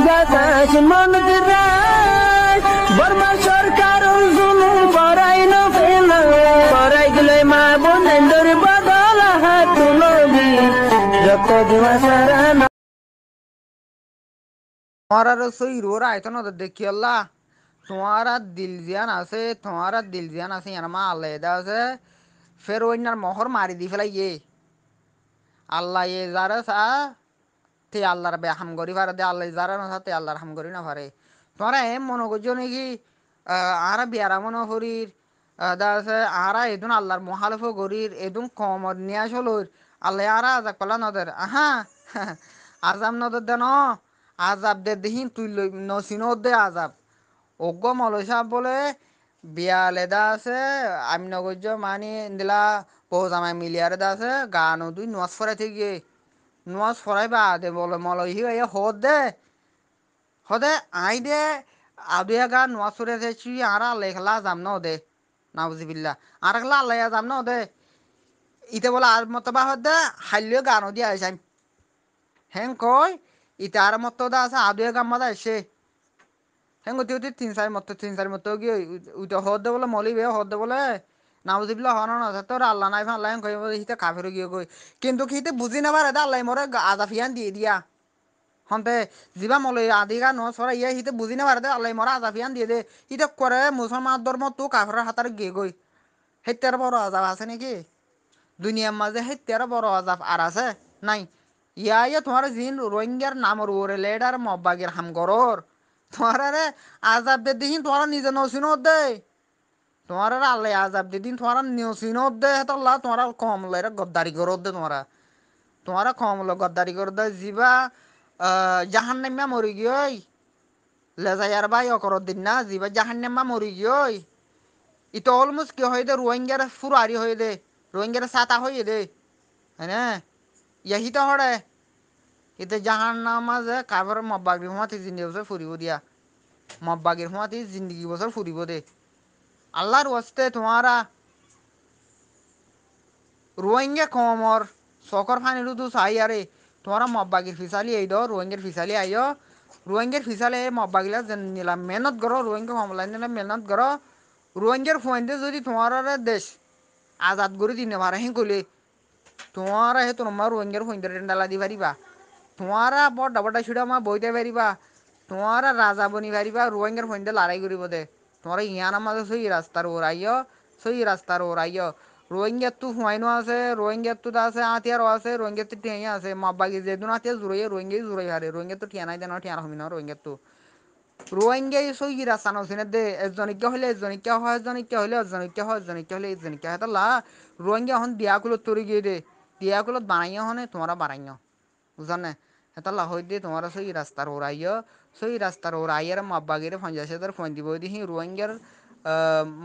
গাছ মন দিরাই বর্মা সরকার জুলুম করাই না ফেলা করাই গেলে মা বোনের বদল হাত তুলবি যত দিবা সারা না তোমার সই রোরা আইতো না দেখি আল্লাহ তোমার দিল জিয়ান আছে ইয়ার মা আল্লাহ এদা আছে ফের ওইনার মহর মারি দি ফেলাই আল্লাহ এ যারা সা তে আল্লাহর বে হাম করি পারে দে আল্লাহ যারা না তে আল্লাহর হাম করি না পারে তোমরা এম মনে করছো নাকি আরা বিয়ারা মনে করির দা আছে আরা এদুন আল্লাহর মহালফ করির এদুন কমর নিয়ে আসলোর আল্লাহ আরা আজাক পালা নদের আহা আজাব নদের দেন আজাব দে দেহিন তুই নসিনো দে আজাব অজ্ঞ মলয় সাহেব বলে বিয়ালেদা আছে আমি নগর্য মানি দিলা পৌজামাই মিলিয়ারে দা আছে গানো তুই নোয়াজ ফরাই থেকে নোয়াজ ফরাই বা দে বলে মলয় হি হদ দে হদে আই দে আদুয়া গা নোয়াজ ফরে থেছি আরা লেখলা যাম ন দে নাউজিবিল্লা আর খেলা আল্লাহ যাম ন দে ইতে বলে আর মতো বা হদে হাইলিও গানো দিয়ে আইসাম হেং কই ইতে আর মতো দা আছে আদুয়া গাম মাদা এসে হেং গতি গতি তিন চারি মতো গিয়ে উইটা হদ দে বলে মলি বে হদ দে বলে নাউজিবিল্লা হন না তোর আল্লাহ নাই আল্লাহ কই হিতে কাফের গিয়ে কই কিন্তু কি হিতে বুঝি না পারে দা আল্লাহ মরে আজাফিয়ান দিয়ে দিয়া হন্তে জিবা মলে আদিগা ন সরা ইয়া হিতে বুঝি না পারে দে আল্লাহ মরা আজাফিয়ান দিয়ে দে হিতে করে মুসলমান ধর্ম তো কাফের হাতার গিয়ে গই হেত্যার বড় আজাব আছে নাকি দুনিয়ার মাঝে হেত্যার বড় আজাব আর আছে নাই ইয়া তোমার জিন রোহিঙ্গার নামর ওরে লেডার মব্বাগের হামগরর তোমার রে আজাব দে দিন তোমার নিজে নসিন দে তোমার আল্লাহ আজাব দে দিন তোমার নসিন দে হেতল্লা তোমার কম লেরা গদ্দারি করত দে তোমার কম ল গদ্দারি কর দে জিবা জাহান নাম্যা মরি গিয়ে লেজাইয়ার ভাই অকর দিন না জিবা জাহান নাম্যা মরি গিয়ে ইতো অলমোস্ট কি হয়ে দে রোহিঙ্গার ফুরারি হয়ে দে রোহিঙ্গার সাতা হয়ে দে হ্যাঁ ইয়াহি তো হরে ইতে জাহান নামাজে কাবার মব্বাগির হুমাতি জিন্দি বছর ফুরিব দিয়া মব্বাগির হুমাতি জিন্দিগি বছর ফুরিব দে আল্লাহর ওয়াস্তে তোমারা রোহিঙ্গা কমর সকর ফানিরু দু চাই আরে তোমারা মব্বাগির ফিসালি এই দো রোহিঙ্গার ফিসালি আইও রোহিঙ্গার ফিসালে মব্বাগিলা নিলাম মেহনত করো রোহিঙ্গা মামলা নিলাম মেহনত করো রোহিঙ্গার ফোয়াইন্দে যদি তোমার দেশ আজাদ করে দিনে পারে হেঁ কইলে তোমারা হে তোমার রোহিঙ্গার ফোয়াইন্দে ডালা দি পারিবা তোমারা বড় বড় ছুড়া মা বইতে পারিবা তোমারা রাজা বনি পারিবা রোহিঙ্গার ফোয়াইন্দে লড়াই করিব দে তোমারা ইয়ার মাঝে সই রাস্তার ওরাইও সই রাস্তার ওরাইও রোহিঙ্গার তো হুয়াইনো আছে রোহিঙ্গার তো আছে আতিয়ারও আছে রোহিঙ্গার তো টিয়া আছে মাব্বাগি যেদিন আতিয়া জুড়াইয়ে রোহিঙ্গাই জুড়াই হারে রোহিঙ্গার তো টিয়া নাই দেন টিয়া হবি না রোহিঙ্গার তো রোহিঙ্গাই সই রাস্তা নছিনে দে এজনিকা হলে এজনিকা হয় এজনিকা হলে এজনিকা হয় এজনিকা হলে এজনিকা হয় তাহলে রোহিঙ্গা এখন দিয়াকুলত তরি গিয়ে দে দিয়াকুলত বানাইও হনে তোমরা বানাইও বুঝানে হেতাল্লা হই দিয়ে তোমার সই রাস্তার ওরাইও সই রাস্তার ওরাইয়ের মাব্বাগিরে 50,000 ফোন দিব দিহি রোহিঙ্গার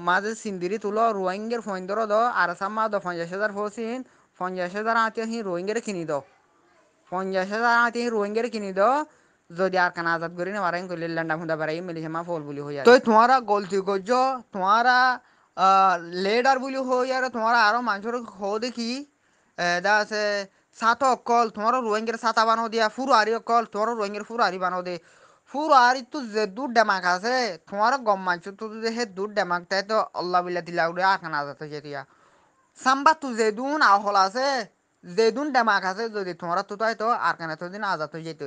মাঝে সিন্দিরি তুলো রোহিঙ্গার ফোন ধরো দ আর সাম্মা দ 50,000 ফসিন 50,000 আতে হি রোহিঙ্গারে কিনি দাও 50,000 আতে হি রোহিঙ্গারে কিনি দাও যদি আর কানা আজাদ করি না মারেন কইলে ল্যান্ডা খুঁদা বাড়াই মিলি হেমা ফল বুলি হই তো তোমারা গলতি করছো তোমারা লেডার বুলি হই আর তোমারা আরো মানুষের হো দেখি দা আছে সাত অকল তোমার রোহিঙ্গার সাতা বানাও দিয়া ফুরো আরি অকল তোমার রোহিঙ্গার ফুরো আরি বানাও দে ফুরো আরি তো যে দূর ডেমাক আছে তোমার গম মানছো তো যে হে দূর ডেমাক তাই তো আল্লাহ বিল্লা দিলা উড়ে আখানা যাতে যেতিয়া সাম্বা তু যেদুন আহল আছে যেদুন ডেমাক আছে যদি তোমার তো তাই তো আর কেন তো দিন আজাদ হয়ে যেত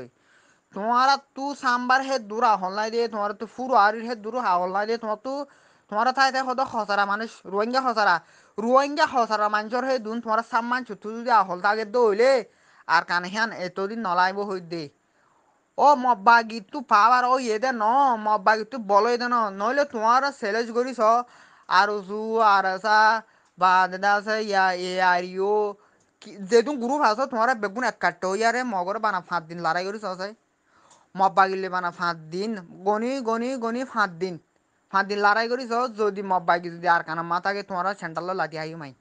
তোমারা তু সাম্বার হে দূর আহল নাই দিয়ে তোমার তো ফুরো আরির হে দূর আহল নাই দিয়ে তোমার তো তোমার ঠাই ঠাই হতো খসারা মানুষ রোহিঙ্গা খসারা মানুষের হে দুন তোমার সাম্মান ছুটু যদি আহল তাকে দইলে আর কানে হান এতদিন নলাইব হই দে ও মব্বা গিট্টু পাওয়ার ও এদে ন মব্বা গিট্টু বলো এদে ন নইলে তোমার সেলেজ করিস আর উজু আর আসা বা দাদা আছে ইয়া এ আর ইউ যেহেতু গ্রুপ আছে তোমার বেগুন এক কাটতে ইয়ারে মগর বানা 5 দিন লড়াই করিস আছে মব্বা গিলে বানা 5 দিন গনি 5 দিন 5 দিন লড়াই করিস যদি মব্বা গি যদি আর কানা মাতাকে তোমার সেন্টারলো লাঠি আই মাই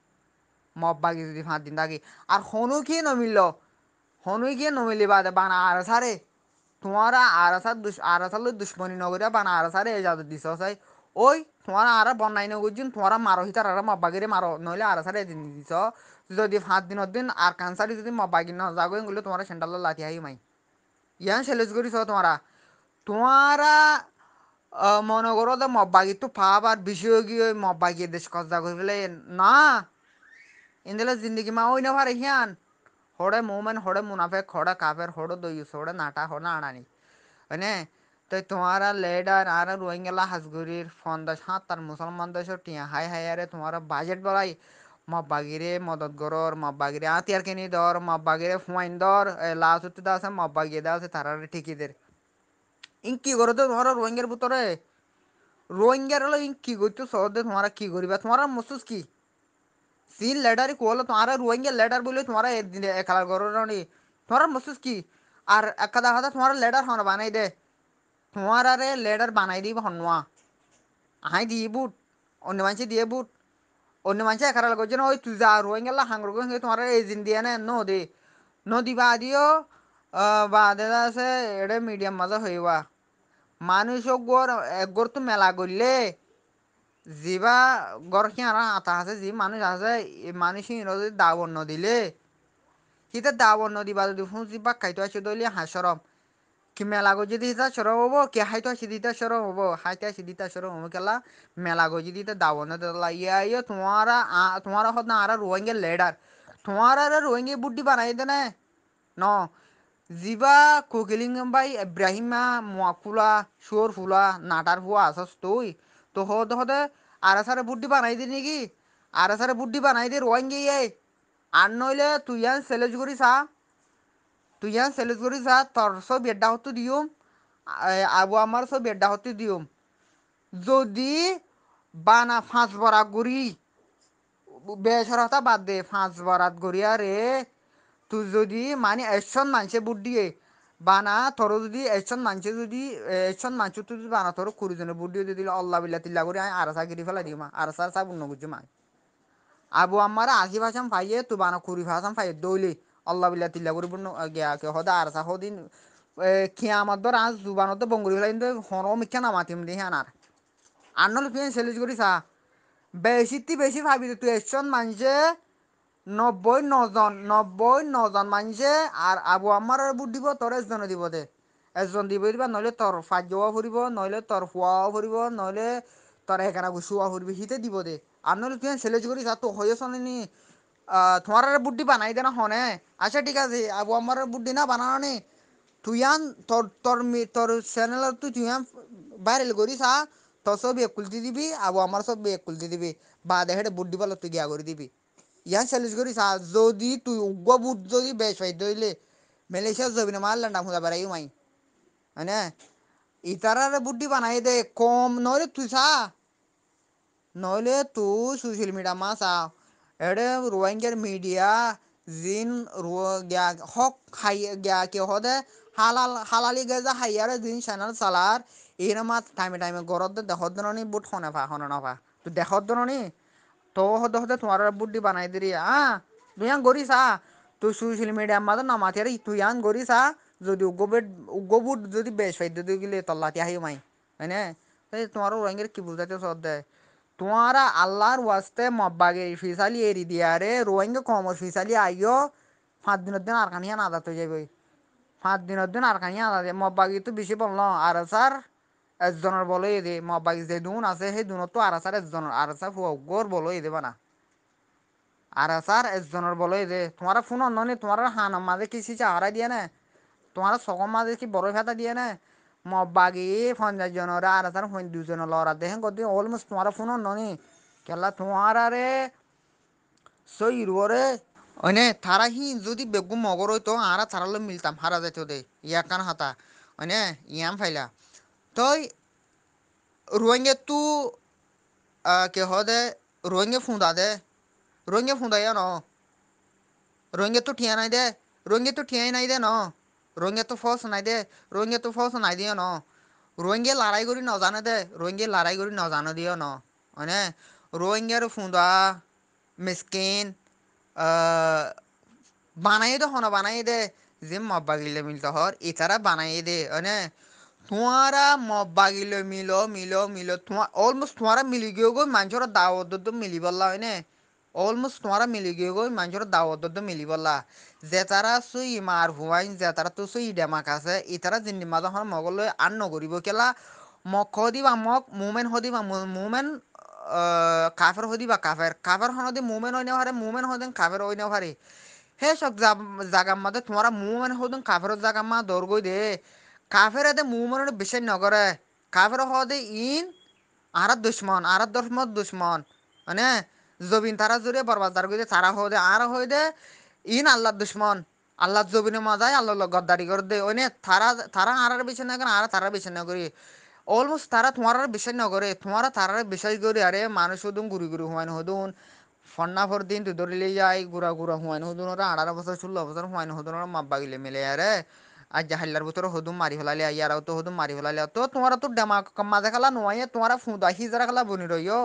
মব্বা গি যদি 5 দিন থাকে আর হনু কি নমিলি বাদে বানা আর সারে তোমারা আরাসার দুশ্মনী নগরিয়া বানা আরাসারে এই যাদের দিছ চাই ওই তোমার আর বন্যাই নগরজিন তোমার মারো হিতার আর মব্বাগিরে মারো নইলে আরাসারে এদিন দিছ যদি 5 দিনের দিন আর কানসারি যদি মব্বাগি ন যাগো গেলে তোমার সেন্টারলো লাঠি আই মাই ইয়ান সেলেজ করিস তোমরা তোমারা মনে করো যে মব্বাগি তো পাবার বিষয় গিয়ে মব্বাগি দেশ কজা করে ফেলে না ইন্দিলা জিন্দগি মা ওই না পারে হিয়ান হড়ে মোমেন হড়ে মুনাফেক হড়ে কাফের হড়ে দইস হড়ে নাটা হড়ে আনানি হয়নে তো তোমারা লেডার আর রোহিঙ্গা হাজগুড়ির ফন্দাস হাত তার মুসলমান দেশের টিয়া হাই হাই আরে তোমারা বাজেট বাড়াই মব্বাগিরে মদত গরর মব্বাগিরে আতিয়ার কিনি দর মব্বাগিরে ফুয়াইন দর লাশ উঠতে দেওয়া আছে মব্বাগিয়ে দেওয়া আছে তারা ঠিকিদের ইন কি করো তো তোমার রোহিঙ্গার ভিতরে রোহিঙ্গার হলো ইন কি করছো সহজে তোমারা কি করিবা তোমার মসুস কি সিন লেডারই কোলো তোমারা রোহিঙ্গা লেডার বলে তোমারা খেলার করো নি তোমার মসুস কি আর একটা দেখা যায় তোমার লেডার হন বানাই দে তোমার আরে লেডার বানাই দিব হনুয়া আহাই দিয়ে বুট অন্য মানুষ দিয়ে বুট অন্য মানুষ একারাল করছে না ওই তুই যা রোহিঙ্গা হাঙ্গর তোমার এজেন্ট দিয়ে না নদী নদী বা দিও বা দেখা আছে এটা মিডিয়াম মাঝে হইবা মানুষ গড় একগড় তো মেলা করলে যিবা গড় সিঁড়া আতা আছে যি মানুষ আছে মানুষ যদি দাবর নদিলে সিতে দাবর নদীবা যদি ফুঁজি বা খাইতো আসে দলি হাসরম কি মেলা গজি দিতে সরম হবো কি হাইতো আসি দিতে সরম হবো হাইতে আসি দিতে সরম হবো কেলা মেলা গজি দিতে দাবর নদী ইয়া ইয়ে তোমারা হত না আর রোহিঙ্গা লেডার তোমারা রোহিঙ্গা বুদ্ধি বানাই দে ন জিবা কোকিলিংবাই ইব্রাহিমা মুয়াকুলা শুয়োর ফুলা নাটার ফুয়া আসস তুই তো হতে হতে আরাসারে বুদ্ধি বানাই দি নাকি আরাসারে বুদ্ধি বানাই দি রোহিঙ্গা ইয়ে আর নইলে তুই আর সেলেজ করি চা তুই আর সেলেজ করি চা তোর সব এড্ডা হতে দিউম আবু আমার সব এড্ডা হতে দিউম যদি বানা ফাঁস বরা গুড়ি বেসরতা বাদ দে ফাঁস বরাত গড়িয়া রে তুই যদি মানে একশন মানুষে বুট দিয়ে বানা তোর যদি একশন মানুষে যদি একশন মানুষ তুই যদি বানা তোর কুড়িজনের বুট দিয়ে দিলে আল্লাহ বিল্লা তিল্লা করে আমি আরাসা গিরি ফেলা দিও মা আরাসার সা বুন্ন বুঝছো মা আবু আমার আশি ভাষাম পাইয়ে তুই বানা কুড়ি ভাষাম পাইয়ে দৌলি আল্লাহ বিল্লা তিল্লা করে বুন্ন গিয়া কে হদা আরাসা হদিন খিয়ামাত ধর আজ জুবানত বঙ্গুরি ফেলাই কিন্তু হন মিথ্যা নামাতিম দি হ্যাঁ আর নলে তুই সেলিজ করি চা বেশি বেশি ভাবি তুই একশন মানুষে ৯৯ জন মানুষে আর আবু আমার বুট দিব তোর এজনে দিব দে এজন দিব দিবা নইলে তোর ফাজ্যও ফুরিব নইলে তোর ফুয়াও ফুরিব নইলে তোর এখানে গুছুয়া ফুরিব হিতে দিব দে আর নইলে তুই ছেলেজ করি যা তো হয়ে শোনেনি তোমার বুদ্ধি বানাই দে না হনে আচ্ছা ঠিক আছে আবু আমার বুদ্ধি না বানানো নি তুই আন তোর চ্যানেল তুই আন ভাইরাল করি চা তোর সব এক কুলতি দিবি আবু আমার সব এক কুলতি দিবি বা দেখে বুদ্ধি পালো তুই গিয়া করে দিবি ইয়ান চ্যালেঞ্জ করি যদি তুই উগ্র বুট যদি বেশ পাই দইলে মালয়েশিয়া যাবি না মারলেন না খুঁজা বেড়াই মাই হ্যাঁ ইতারারে বুদ্ধি বানাই দে কম নইলে তুই চা নইলে তুই সোশ্যাল মিডিয়া মা চা এডে রোহিঙ্গার মিডিয়া জিন গিয়া হক খাই গিয়া কে হদে হালালি গেজা হাইয়ারে জিন চ্যানেল চালার এরমা টাইমে গরত দেখত দননি বুট হনে নফা তুই দেখত দননি তো হতে হতে তোমার বুদ্ধি বানাই দিরি তুই আন গড়ি চা তুই সোশ্যাল মিডিয়ার মাঝে নামাতি আর তুই আন গড়ি চা যদি উগ্র বুট যদি বেশ ফাইদ দিয়ে গেলে তল্লাতি আহি মাই হয়নে তোমার রোহিঙ্গার কি বুঝাইতে সদ দেয় তোমারা আল্লাহর ওয়াস্তে মব্বাগে ফিসালি এরি দিয়া রে রোহিঙ্গা কমর ফিসালি আইও 5 দিনের দিন আর খানিয়া আদাত হয়ে যাবে 5 দিনের দিন আর খানিয়া আদাত মব্বাগি তো বেশি বলল আর স্যার একজনের বলে দে মব্বাগি যে দুন আছে সেই দুনত তো আর স্যার একজনের আর স্যার গোর বলে দেবে না আর স্যার একজনের বলে দে তোমার ফোন অন্য তোমার হানার মাঝে কি সিচা হারাই দিয়ে না তোমার সকম মাঝে কি বড় ফেতা দিয়ে না মব্বাগি 50 জনের আর স্যার 2 জনের লড়া দেখেন কত অলমোস্ট তোমার ফোন অন্য কেলা তোমার আরে সই রে অনে তারা হি যদি বেগু মগর হইতো আরা তারালো মিলতাম হারা যাইত দে ইয়া কান হাতা অনে ইয়াম ফাইলা তই রোহিঙ্গা তু কে হদে রোহিঙ্গা ফুঁদা দে রোহিঙ্গা ফুঁদা ইয়া ন রোহিঙ্গা তো ঠিয়া নাই দে রোহিঙ্গা তো ঠিয়াই নাই দে ন রোহিঙ্গা তো ফস নাই দে রোহিঙ্গা তো ফস নাই দিও ন রোহিঙ্গা লড়াই করি নজানে দে রোহিঙ্গা লড়াই করি নজানো দিও ন মানে রোহিঙ্গার ফুঁদা মিসকিন বানাই দে হন বানাই দে যে মব্বা গিলে মিলতে হর এছাড়া বানাই দে মানে তোমারা মব্বা গিলে মিলো মিলো মিলো তোমার অলমোস্ট তোমারা মিলি গিয়ে গো মানুষের দাওয়াত তো মিলি বললা হয় না অলমোস্ট তোমারা মিলি গিয়ে গই মানুষের দাওয়াত মিলি বললা যে তারা সুই মার হুয়াইন যে তারা তো সুই ডেমাক আছে ই তারা জিন্দি মাঝে হন মগলৈ আন নগরিব কেলা মক হদিবা মক মুমেন হদিবা মুমেন কাফের হদিবা কাফের কাফের হনদি মুমেন হইনে পারে মুমেন হদিন কাফের হইনে পারে হে সব জাগার মধ্যে তোমারা মুমেন হদিন কাফের জাগা মা দৌড় গই দে কাফের এতে মুমেনের বিশ্বাস নকরে কাফের হদে ইন আর দুশ্মন দুশ্মন মানে জবিন তারা জুড়ে বরবাদার করে তারা হয়ে দে আর হয়ে দে ইন আল্লাহ দুশ্মন আল্লাহ জবিনে মজায় আল্লাহ গদ্দারি করে দে ওই তারা তারা আর বিষয় না করে আর তারা বিষয় না করি অলমোস্ট তারা তোমার বিষয় না করে তোমার তারার বিষয় করে আরে মানুষ হদুন ঘুরি ঘুরি হুয়াইন হদুন ফন্না ফর দিন তুই ধরিলে যাই গুড়া গুড়া হুয়াইন হদুন ওরা 18 বছর 16 বছর হুয়াইন হদুন ওরা মাপ বাগিলে মিলে আরে আজ জাহাল্লার ভিতরে হদুম মারি ফেলালে ইয়ারাও তো হদুম মারি ফেলালে তো তোমার তো ডেমা মাঝে খেলা নোয়াইয়ে তোমার ফুঁদা হিজারা খেলা বনি রইও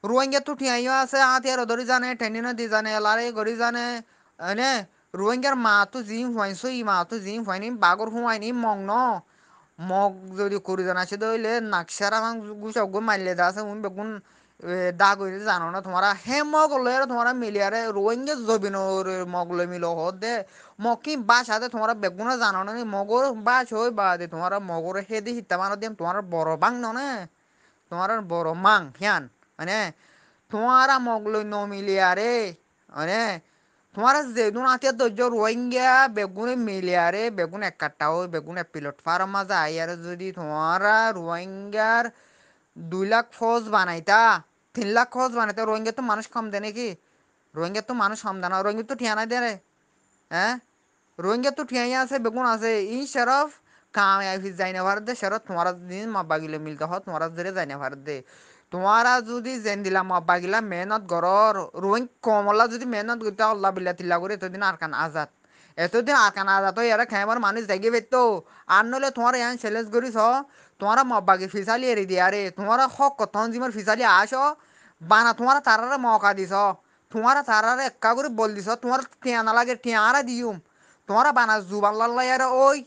রোহিঙ্গা তো ঠিয়াইও আছে আতিয়ার ধরি জানে টেনি নদী জানে এলারে গড়ি জানে এনে রোহিঙ্গার মা তো জিম হুয়াইছো ই মা তো জিম হুয়াইনি বাগর হুয়াইনি মং ন মগ যদি করি জানাছে দইলে নাকসারা গুছা গো মারলে দা আছে উন বেগুন দা কইরে জানো না তোমারা হে মগ লয় তোমারা মিলিয়ারে রোহিঙ্গা জবিনোর মগ লয় মিলো হদ দে মকি বাসাতে তোমরা বেগুনা জানো না মগর বাস হই বা দে তোমারা মগর হেদি হিতা মানো দিম তোমার বড় বাং ননে তোমার বড় মাং হিয়ান মানে তোমারা মগলই ন মিলিয়ারে মানে তোমার যেদিন আতিয়া ধৈর্য রোহিঙ্গা বেগুনে মিলিয়ারে বেগুন এক কাটাও বেগুন এক পিলট ফার্ম মাঝে আইয়ারে যদি তোমারা রোহিঙ্গার 2 লাখ ফৌজ বানাইতা 3 লাখ ফৌজ বানাইতা রোহিঙ্গা তো মানুষ কম দেয় নাকি রোহিঙ্গা তো মানুষ কম দেয় না রোহিঙ্গা তো ঠিয়ানা দেয় রে হ্যাঁ রোহিঙ্গা তো ঠিয়াই আছে বেগুন আছে ই শরফ কামায়াবি যাই না ভারত দে শরফ তোমারা দিন মাব্বা গিলে মিলতে হয় তোমারা জেরে যাই না ভারত দে তোমারা যদি জেন দিলা মাব্বা গিলা মেহনত গরর রোহিং কমলা যদি মেহনত করতে আল্লাহ বিল্লা তিল্লা করে এতদিন আরকান আজাদ এতদিন আরকান আজাদ হয়ে এরা খেয়ে মানুষ দেখে পেতো আর নলে তোমার ইয়ান চ্যালেঞ্জ করিস তোমারা মব্বাকে ফিসালি এরি দিয়া রে তোমারা হক কতন জিমার ফিসালি আসো বানা তোমারা তারারে মৌকা দিছ তোমারা তারারে এক্কা করে বল দিছ তোমার টিয়া না লাগে টিয়ারা দিউম তোমারা বানা জুবান লাল্লাইয়ারে ওই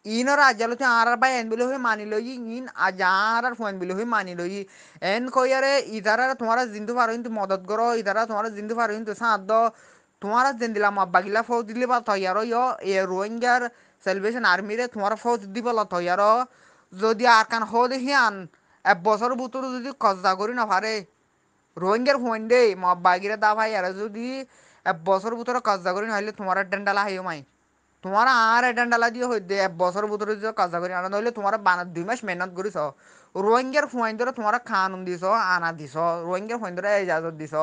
ইনর আজালতে আর বাই এন বিলে হয়ে মানি লই ইন আজার আর ফোন বিলে হয়ে মানি লই এন কইয়ারে ইদারা তোমারা জিন্দু পারো কিন্তু মদত করো ইদারা তোমারা জিন্দু পারো কিন্তু সাথ দ তোমারা যেন দিলাম আব্বাগিলা ফৌজ দিলে বা তৈয়ারো এ রোহিঙ্গার সেলিব্রেশন আর্মিরে তোমারা ফৌজ দিব তৈয়ারো যদি আর কান হো দেখি আন 1 বছর ভিতরে যদি কজা করি না পারে রোহিঙ্গার ফোন দে বাগিরে দা ভাই আর যদি 1 বছর ভিতরে কজা করি নহলে তোমার ডেন্ডালা হাইও মাই তোমার আর ডেন্ডালা দিয়ে হই দে 1 বছর ভিতরে যদি কজা করি আনা নহলে তোমার 2 মাস মেহনত করিস রোহিঙ্গার ফোন ধরে তোমার খানুন দিছ আনা দিছ রোহিঙ্গার ফোন ধরে ইজাজত দিছ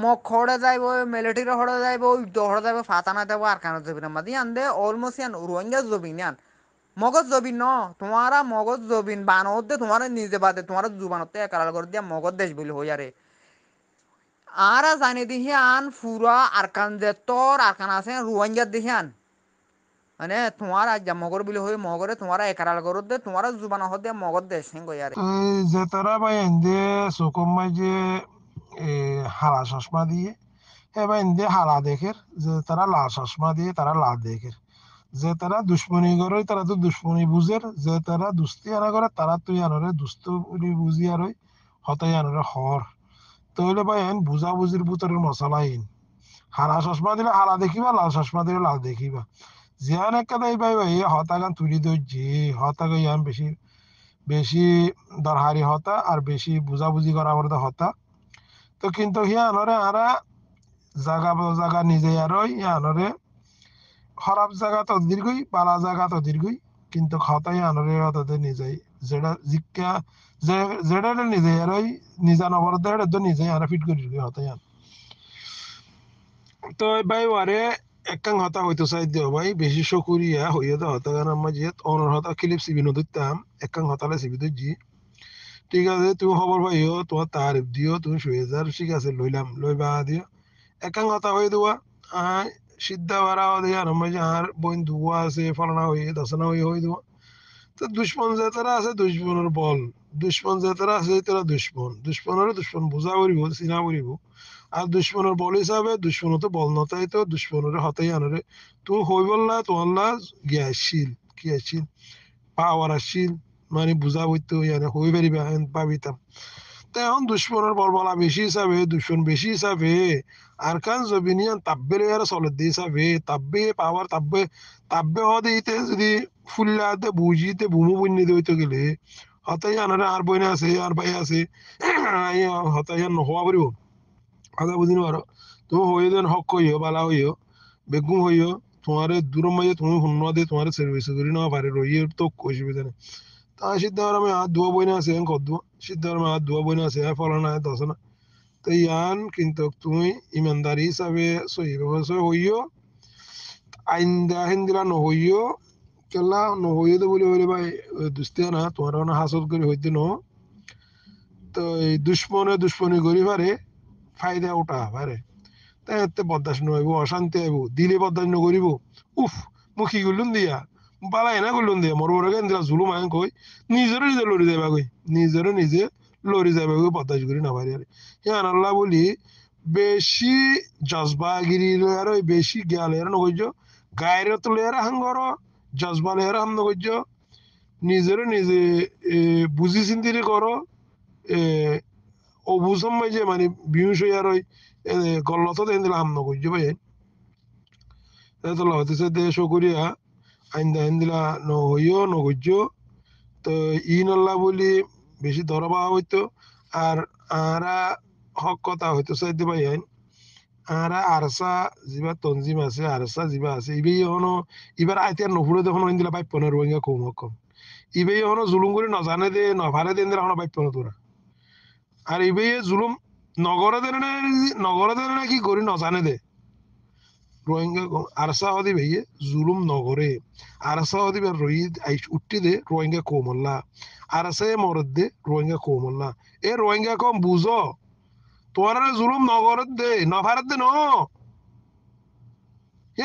মোক খড়ে যাইব মিলিটারি হড়ে যাইব ইউদ্ধ হড়ে যাইব ফাতানা দেবো আর কানত জবিন মাদি আন দে অলমোস্ট আন রোহিঙ্গা জবিন আন মগজ জবিন ন তোমারা মগজ জবিন বানত দে তোমার নিজে বাদে তোমার জুবানতে একাল করে দিয়া মগজ দেশ বলি হই আরে আরা জানি দিহি আন ফুরা আরকান যে তোর আরকান আছে রোহিঙ্গা দিহি আন মানে তোমার আজ মগর বিলি হই মগরে তোমার একাল করে দে তোমার জুবান হদে মগজ দেশ হিং আরে তো এই যে তারা ভাই এনদে চকুর মাঝে হালা চশমা দিয়ে এবার এনদে হালা দেখের যে তারা লাল চশমা দিয়ে তারা লাল দেখের যে তারা দুশ্মনী করে তারা তো দুশ্মনী বুঝের যে তারা দুস্তি আনা করে তারা তো আনরে দুস্ত বুঝি আর হতাই আনরে হর তো হইলে ভাই এন বুঝা বুঝির ভিতরের মশলা ইন হালা চশমা দিলে হালা দেখিবা লাল চশমা দিলে লাল দেখিবা জিয়ান একটা দেই ভাই ভাই হতাগান তুলি দই হতাগ ইয়ান বেশি বেশি দরহারি হতা আর বেশি বুঝাবুঝি করা আমাদের হতা তো কিন্তু হিয়ানরে আরা জাগা জাগা নিজে আর ইয়ানরে খারাপ জায়গা তো দীর্ঘই পালা জায়গা তো দীর্ঘই কিন্তু হতাই আনরে হতাতে নিজেই যেটা জিজ্ঞা যেটা নিজে আর নিজা নবর দেড় তো নিজে আর ফিট করি হতাই আন তো ভাই ওয়ারে একখান হতা হইতো চাই দিও ভাই বেশি চকুরিয়া হইয়া তো হতা গান আমার যে অনর হতা ক্লিপ সিবি নদীতাম একখান হতালে সিবি জি ঠিক আছে তুমি খবর পাইও তোমার তারিফ দিও তুমি শুয়ে যার ঠিক আছে লইলাম লইবা দিও একাং কথা হয়ে দেওয়া সিদ্ধা ভাড়া দিয়ে আর মাঝে আর বইন ধুয়া আছে ফলানা হয়ে দশনা হয়ে দেওয়া তো দুশ্মন যে তারা আছে দুশ্মনের বল দুশ্মন যে তারা আছে তারা দুশ্মনের দুশ্মন বোঝা করিব চিনা করিব আর দুশ্মনের বল হিসাবে দুশ্মনত বল নতাই তো দুশ্মনের হতাই আনরে তুমি হই বললা তোমার জ্ঞানশীল পাওয়ার আসছিল মানে বুঝা বইতো ইয়ানে হই পারিবা পাবিতাম তো এখন দুশ্মনের বলবলা বেশি হিসাবে দুশ্মন বেশি হিসাবে আর কান জবিনিয়ান তাব্বে আর চলে দিয়ে হিসাবে তাব্বে পাওয়ার তাব্বে তাব্বে হদিতে যদি ফুল্লাতে বুঝিতে বুমু বুঝনি দইতে গেলে হতাই আনারে আর বইনে আছে আর ভাই আছে হতাই আর নহোয়া পারিব আগে বুঝিনি পারো তুমি হইও দেন হক হইও বালা হইও বেগুম হইও তোমার দূর মাঝে তুমি শূন্য দিয়ে তোমার সার্ভিস করি নেওয়া পারে রইয়ের তো অসুবিধা নেই তা সিদ্ধারামে হাত ধোয়া বইনা আছে কত ধোয়া সিদ্ধারামে হাত ধোয়া বইনা আছে ফলানা দশ না তো ইয়ান কিন্তু তুমি ইমানদারি হিসাবে সহি ব্যবসায় হইও আইন্দা হিন্দিরা নহইও কেলা নহইও তো বলে বলে ভাই দুস্তিয়া না তোমার না হাসল করে হইতে ন তো এই দুশ্মনী করি পারে ফায়দা উঠা পারে তাই এতে বরদাস্ত নইব অশান্তি আইব দিলে বরদাস্ত নকরিব উফ মুখী করলুন দিয়া বালা এনা করলুন দিয়া মর বড় কেন্দ্রা জুলুম আইন কই নিজে লড়ি যাবা কই নিজে লড়ি যাবা কই বরদাস্ত করি না পারি আর হ্যাঁ আল্লাহ বলি বেশি জজবাগিরি আর বেশি জ্ঞান এর নকইজ গায়ের তো লেয়ার হাঙ্গর জজবা লেয়ার হাম নকইজ নিজে বুঝি চিন্তিরে করো অবুঝম যে মানে বিহুস আর ওই গল্লত দেন দিলে হাম নকইজ ভাই তোলা হতেছে দেশ করিয়া আইন দাইন দিলা নহইও নগজ্য তো ই নল্লা বলি বেশি ধরবা হইতো আর আরা হক কথা হইতো চাইতে পাই আইন আরা আরসা যিবা তঞ্জিম আছে আরসা যিবা আছে ইবে হনো এবার আইতিয়ার নফুরে দেখোন আইন দিলা বাইপ না রোহিঙ্গা কম কম ইবে হনো জুলুম করে নজানে দে নভারে দেন দিলা হনো বাইপ না তোরা আর ইবে জুলুম নগরে দেন না কি করি নজানে দে রোহিঙ্গা আরসা হদি ভাইয়ে জুলুম নগরে আরসা হদি বা রোহিত আইস উঠতে দে রোহিঙ্গা কোমল্লা আরসা মরদ দে রোহিঙ্গা কোমল্লা এ রোহিঙ্গা কম বুঝো তোমার জুলুম নগরত দে নভারত দে ন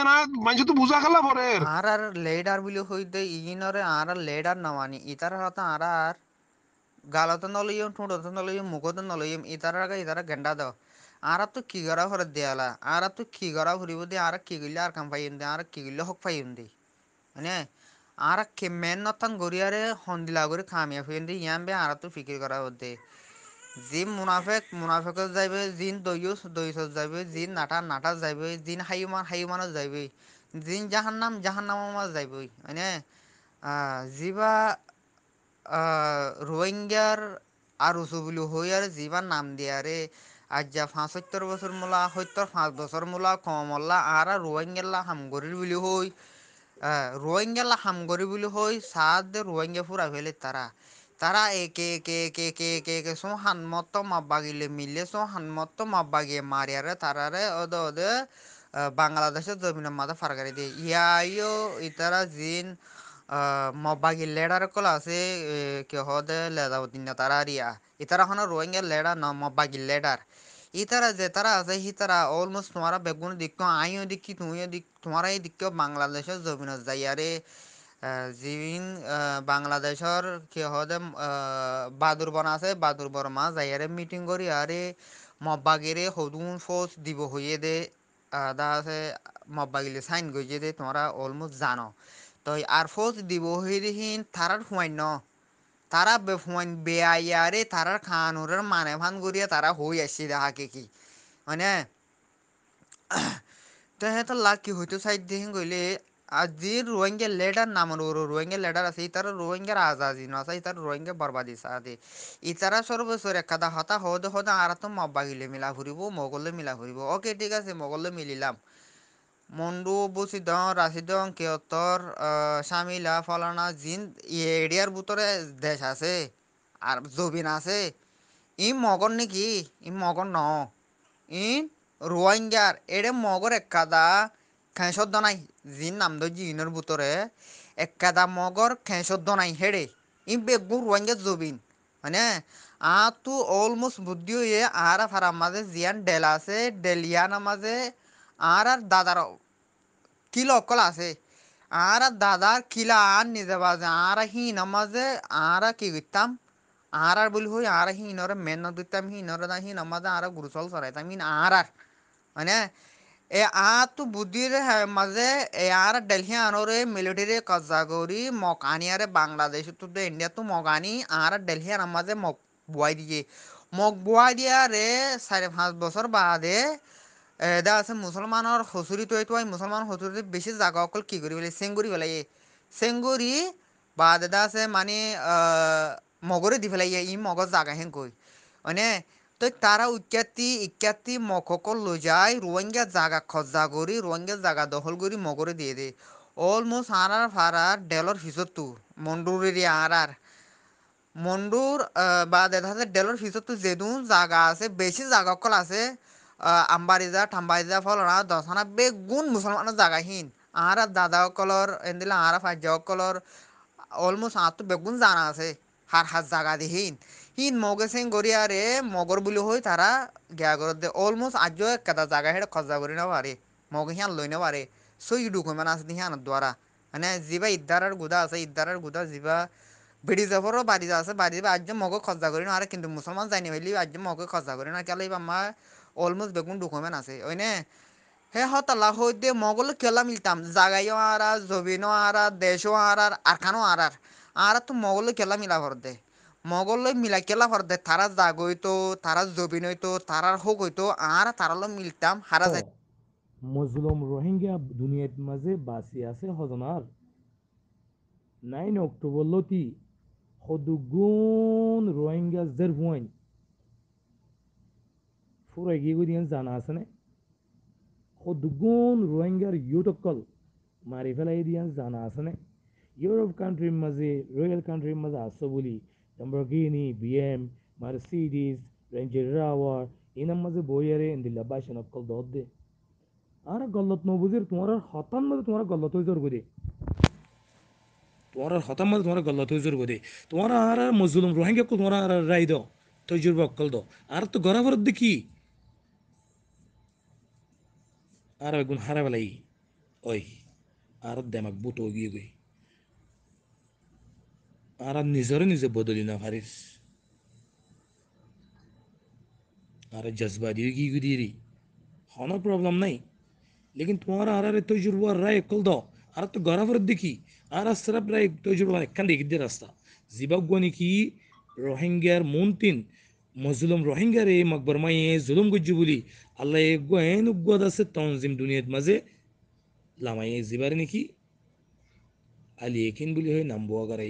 না মানুষ তো বুঝা খেলা পরে আর লেডার বুলি হইতে ইগিনরে আর লেডার নামানি ইতার হতা আর গালতো নলইম ঠোঁটতো নলইম মুখতো নলইম ইতার আগে ইতারা গেন্ডা দাও আর তো কি করা হরে দেয়ালা আর তো কি করা হরিব দে আর কি গিলে আর কাম পাইম দে আর কি গিলে হক পাইম দে মানে আর কে মেন নতান গড়িয়ারে হন্দিলা করে খামিয়া ফেন দে ইয়ান বে আর তো ফিকির করা হতে জিন মুনাফেক যাইবে জিন দইস যাইবে জিন নাটা যাইবে জিন হাইমান যাইবে জিন জাহান্নাম মাছ যাইবে মানে জিবা রোহিঙ্গার আর উঁচু বুলি হই আর যিমান নাম দিয়ে আরে আজ যা ৭৫ বছর মূলা ৭৫ বছর মূলা কমল্লা আর রোহিঙ্গাল্লা হামগরির বুলি হই রোহিঙ্গাল্লা হামগরি বুলি হই সাদ দে রোহিঙ্গা ফুরা ফেলে তারা তারা একে সো হানমত্ত মাব্বাগিলে মিলে সো হানমত্ত মাব্বাগিয়ে মারিয়ারে তারারে ওদে বাংলাদেশের জমিনের মাথা ফারকারি দিয়ে ইয়াইও ইতারা জিন মব্বাগি লেডার কল আছে কে হদে লেদাউদ্দিন তারা রিয়া ইতারা হনো রোহিঙ্গা লেডার ন মব্বাগি লেডার ইতারা যে তারা আছে হিতারা অলমোস্ট তোমারা বেগুন দিক আইও দিকি তুমিও দিক তোমারা এই দিক বাংলাদেশের জমিনত যাই আরে জিন বাংলাদেশর কি হদে বাদুর বন আছে বাদুর বর্মা যাই আরে মিটিং করি আরে মব্বাগিরে হদুন ফোর্স দিব হইয়ে দে দা আছে মব্বাগিলে সাইন গইয়ে দে তোমরা অলমোস্ট জানো তো আর ফোর্স দিব হইদিন তারার হুমাইন তারা হুমাইন বেআইয়ারে তারার খানুরের মানে ভান করিয়া তারা হই আসছে দেহাকে কি মানে তো হেতার লাগ কি হইতো সাইড দেখেন গইলে আজি রোহিঙ্গা লেডার নামের রোহিঙ্গা লেডার আছে ইতারা রোহিঙ্গার আজাদি ন আছে ইতারা রোহিঙ্গা বরবাদি সাদে ইতারা সর্বস্বর একাদা হতা হদে আর তো মব্বাগিলে মিলা ফুরিব মগলে মিলা ফুরিব ওকে ঠিক আছে মগলে মিলিলাম মন্ডু বসিদং রাশিদং কেয়তর সামিলা ফলানা জিন এরিয়ার ভিতরে দেশ আছে আর জবিন আছে ই মগর নাকি ই মগর ন ই রোহিঙ্গার এডে মগর একাদা খেঁসদ্দ নাই জিন নাম দ জিনের ভিতরে একাদা মগর খেঁসদ্দ নাই হেডে ই বেগু রোহিঙ্গা জবিন মানে তু অলমোস্ট বুদ্ধি হয়ে আর ফারার মাঝে জিয়ান ডেল আছে ডেলিয়ান মাঝে আর দাদার কিলো অকল আছে আর দাদার কিলা আর নিজে বাজে আর হি নামাজে আর কি করতাম আর বলি হই আর হিনরে মেন দিতাম হিনরে না হি নামাজে আর গুরুচল সরাইতাম হিন আর মানে তো বুদ্ধির মাঝে আর ডেলহি আনরে মিলিটারি কজা করি মকানি আরে বাংলাদেশ তো ইন্ডিয়া তো মগানি আর ডেলহি আনার মাঝে মক বুয়াই দিয়ে মগ বুয়া দিয়া রে 4-5 বছর বাদে দা আছে মুসলমানৰ হচুৰি তৈ মুসলমান হচুৰি বেছি জাগা অকল কি কৰি পেলাই চেংগুৰি পেলাই চেংগুৰি বা দাদা আছে মানে মগরে দি পেলাই ই মগর জাগা হেন কই মানে তো তারা ইত্যাতি মগকল লৈ যায় রোহিঙ্গা জাগা খরচা করি রোহিঙ্গা জাগা দখল করি মগরে দিয়ে দে অলমোস্ট আরার ফারার ডেলর ফিসত মন্ডুরের আর মন্ডুর বা দেখা যাচ্ছে ডেলর ফিসত যেদু জাগা আছে বেশি জাগা অকল আছে আম্বারিজা ঠাম্বারিজা ফলনা দশানা বেগুন মুসলমানের জাগাহীন আর দাদা অকলর এদিলে আর ফাজ্জা অকলর অলমোস্ট আর তো বেগুন জানা আছে হার হাত জাগা দিহীন হিন মগে সেং গড়িয়ারে মগর বুলি হই তারা গিয়া করে দে অলমোস্ট আজও একটা জায়গা হেঁটে খরচা করি না পারে মগে হিয়ান লই না পারে সই ডকুমেন্ট আছে হিয়ানোর দ্বারা মানে যিবা ইদ্দারার গুদা আছে ইদ্দারার গুদা যিবা বেড়ি যাবরও বাড়ি যা আছে বাড়ি যাবে আজ মগে খরচা করি না আর কিন্তু মুসলমান যায়নি হইলি আজ মগে খরচা করি না কেলাই আমার অলমোস্ট বেগুন ডকুমেন্ট আছে ওই নে হে হতালা হইতে মগল কেলা মিলতাম জাগাইও আরা জবিনও আরা দেশও আর খানো আর তো মগল কেলা মিলা ভর দে মগল মিলা কেলা ভর দে তারা জাগ হইতো তারা জবিন হইতো তারার হোক হইতো আর তারালো মিলতাম হারা যাই মজলুম রোহিঙ্গা দুনিয়ার মাঝে বাঁচি আছে হজনার 9 অক্টোবর লতি হদুগুন রোহিঙ্গা জেরভুয়াইন ফুরাই গিয়ে গিয়ে জানা আছে না হদুগুন রোহিঙ্গার ইউটকল মারি ফেলাই দিয়ে জানা আছে না ইউরোপ কান্ট্রির মাঝে রয়্যাল কান্ট্রির মাঝে আসো বলি ল্যাম্বরগিনি বিএম মার্সিডিজ রেঞ্জের রাওয়ার এনার মাঝে বইয়ারে দিল্লা বাইশন অকল দর দে আর গল্লত নবুজির তোমার হতান মধ্যে তোমার গল্লত হয়ে জোর করে তোমার হতান মধ্যে তোমার গল্লত হয়ে জোর করে তোমার আর মজলুম রোহিঙ্গা কো তোমার আর রাই দাও তৈজুর অকল দাও আর তো গড়াবার দেখি আর গুণ হারা বেলাই ওই আর দেমাক বুট গিয়ে গই আর নিজরে নিজে বদলি না পারিস আর জজবা দিয়ে গিয়ে দিরি হনো প্রবলেম নাই लेकिन तुम्हारा आ रहा तजुर्बा राय कल दो आर तो गरावर देखी आर सरफ राय तजुर्बा एखान देखी दे रास्ता जिबागनी की रोहिंग्यार मुनतिन मजलुम रोहिंग्यार ए मकबर माई जुलुम गुज्जु बोली अल्लाह एगो एन उग्गद আছে তনজিম দুনিয়াত মাঝে লামাই জিবার নাকি আলী একিন বলি হয় নাম বোয়াগারে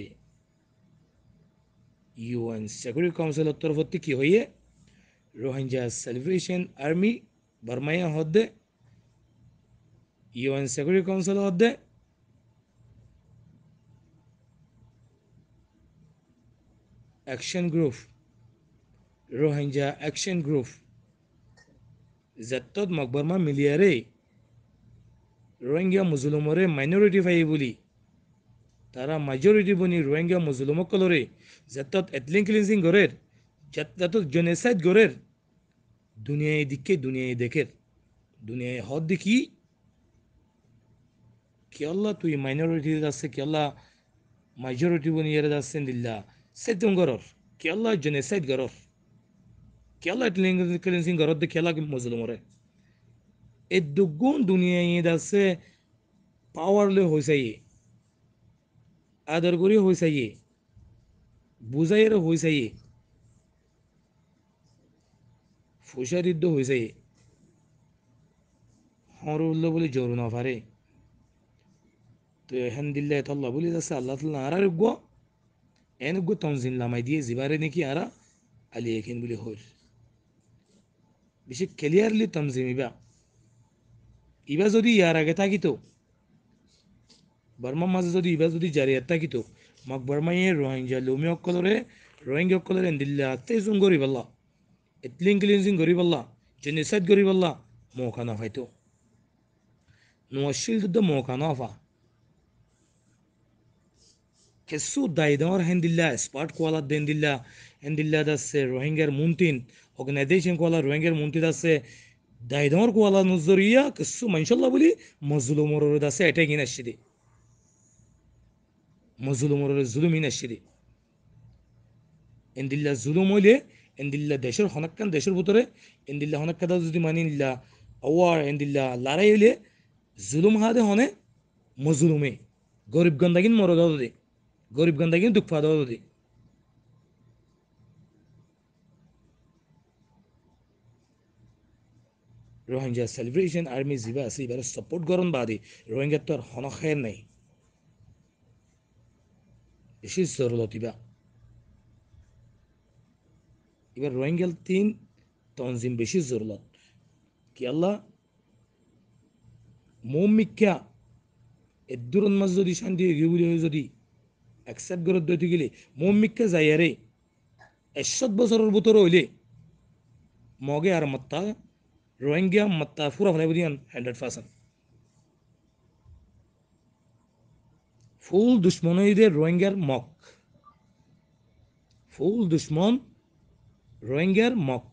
ইউএন সিকিউরিটি কাউন্সিলের তরফ থেকে কি হইয়ে রোহিঙ্গা সেলিব্রেশন আর্মি বর্মায়া হদ্দে UN Security Council হদ্দে action group Rohingya action group যত্তত মকবরমা মিলিয়ারে রোহিঙ্গা মুসলমরে মাইনরিটি ফাই বলি তারা মেজরিটি বনি রোহিঙ্গা মুসলমক কলরে যত্তত এথনিক ক্লিনজিং গরের যত্তত জেনোসাইড গরের দুনিয়ায় দিকে দুনিয়ায় দেখের দুনিয়ায় হদ দেখি কি আল্লাহ তুই মাইনরিটি আছে কি আল্লাহ মেজরিটি বনিয়ারে যাচ্ছেন দিল্লা সেতুম গরর কি আল্লাহ জেনোসাইড গরর কি আল্লাহ ক্লিনজিং গরর দেখি আল্লাহ মুসলমরে এই দুগুণ দুনিয়ায় আছে পাওয়ারলে হয়েছে আদর করি হয়েছে বুঝাইয়ের হয়েছে ফুসারিদ্ধ হয়েছে হরুল্ল বলে জোর না পারে তো এখান দিল্লা এতল্লা বলে যাচ্ছে আল্লাহ তাল্লাহ আর গো এন গো তনজিন লামাই দিয়ে জিবারে নাকি আরা আলি এখান বলে হর বেশি ক্লিয়ারলি তনজিম ইবা যদি ইয়ার আগে থাকিত বর্মার মাঝে যদি ইবা যদি জারিয়াত থাকিত মাক বর্মাইয়ে রোহিঙ্গা লুমি অকলরে রোহিঙ্গা অকলরে দিল্লা তেজুম গরিব আল্লাহ এথলিং ক্লিনজিং গরিব আল্লাহ জেনোসাইড গরিব আল্লাহ মৌকা না হয়তো নোয়াশিল দুদ্ধ মৌকা না ফা কেসু দায়দর হেন্দিল্লা স্পাট কোয়ালা দেন্দিল্লা হেন্দিল্লা দাসে রোহিঙ্গার মুন্তিন অর্গানাইজেশন কোয়ালা রোহিঙ্গার মুন্তিন দাসে দায়দর কোয়ালা নজরিয়া কেসু মানশাল্লাহ বলি মজলুমর দাসে এটাই কিনা আসছি মজলুমর জুলুমিন আসছি এন্দিল্লা জুলুম হইলে এন্দিল্লা দেশের হনাক্কান দেশের ভিতরে এন্দিল্লা হনাক্কাদা যদি মানি নিল্লা আওয়ার এন্দিল্লা লড়াই হইলে জুলুম হাদে হনে মজলুমে গরিব গন্দাগিন মর দাও দে গরিব গন্দাগিন দুঃখ দাও দে রোহিঙ্গা সেলিব্রেশন আর্মি যিবা আছে এবারে সাপোর্ট করন বাদে রোহিঙ্গার তো আর হনখের নাই বেশি জরুরত এবার রোহিঙ্গাল তিন তনজিম বেশি জরুরত কি আল্লাহ মৌমিকা এদুরন মাঝ যদি শান্তি এগুলি যদি অ্যাকসেপ্ট করে দিতে গেলে মৌমিকা যাইয়ারে 100 বছরের ভিতরে হইলে মগে আর মাত্তা রোহিঙ্গা মাত্তা পুরা ফেলাই দিয়ান 100%। ফুল দুশ্মনদের রোহিঙ্গার মক ফুল দুশ্মন রোহিঙ্গার মক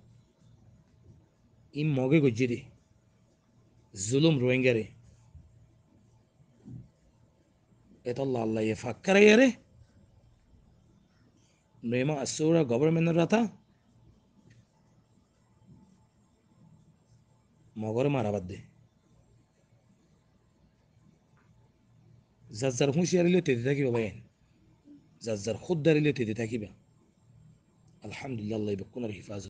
ই মগে গজ্জি দে জুলুম রোহিঙ্গারে এটা আল্লাহ ইয়ে ফাক্কারে ইয়ারে নয়মা আসুরা গভর্নমেন্টের রাতা মগরে মারাবাদ দে যার যার হুঁশিয়ারিলে তেতে থাকিবা ভাই যার যার খুদ দাঁড়িলে তেতে থাকিবা আলহামদুলিল্লাহ আল্লাহ বেকুনার হিফাজত